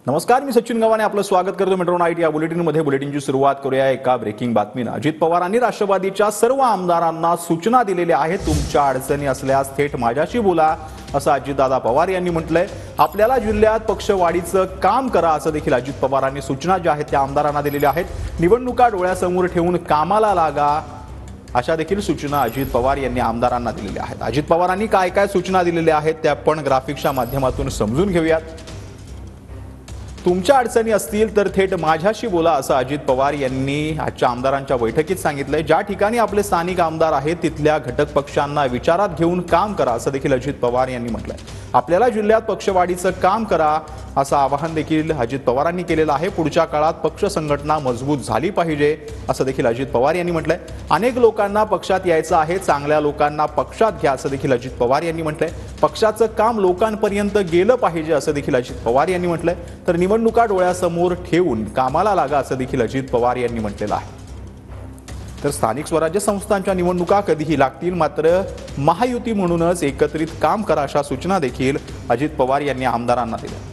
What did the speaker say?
नमस्कार, मी सचिन गव्हाणे आपलं स्वागत करतो मेट्रो नाईट या बुलेटिनमध्ये। बुलेटिनची सुरुवात करूया एका ब्रेकिंग बातमीनं। अजित पवारांनी राष्ट्रवादीच्या सर्व आमदारांना सूचना दिलेल्या आहेत। तुमच्या अडचणी असल्यास थेट माझ्याशी बोला असं अजितदादा पवार यांनी म्हटलंय। आपल्याला जिल्ह्यात पक्षवाढीचं काम करा असं देखील अजित पवारांनी सूचना ज्या आहेत त्या आमदारांना दिलेल्या आहेत। निवडणुका डोळ्यासमोर ठेवून कामाला लागा अशा देखील सूचना अजित पवार यांनी आमदारांना दिलेल्या आहेत। अजित पवारांनी काय काय सूचना दिलेल्या आहेत त्या आपण ग्राफिक्सच्या माध्यमातून समजून घेऊयात। तुमच्या अडचणी असतील तर थेट माझ्याशी बोला असं अजित पवार यांनी आजच्या आमदारांच्या बैठकीत सांगितलंय। ज्या ठिकाणी आपले स्थानिक आमदार आहेत तिथल्या घटक पक्षांना विचारात घेऊन काम करा असं देखील अजित पवार यांनी म्हटलंय। आपल्याला जिल्ह्यात पक्षवाढीचं काम करा असं आवाहन देखील अजित पवारांनी केलेलं आहे। पुढच्या काळात पक्ष संघटना मजबूत झाली पाहिजे असं देखील अजित पवार यांनी म्हटलंय। अनेक लोकांना पक्षात यायचं आहे, चांगल्या लोकांना पक्षात घ्या असं देखील अजित पवार यांनी म्हटलंय। पक्षाचं काम लोकांपर्यंत गेलं पाहिजे असं देखील अजित पवार यांनी म्हटलंय। तर निवडणुका डोळ्यासमोर ठेवून कामाला लागा असं देखील अजित पवार यांनी म्हटलेलं आहे। तर स्थानिक स्वराज्य संस्थांच्या निवडणुका कधीही लागतील, मात्र महायुती म्हणूनच एकत्रित काम करा अशा सूचना देखील अजित पवार यांनी आमदारांना दिल्या।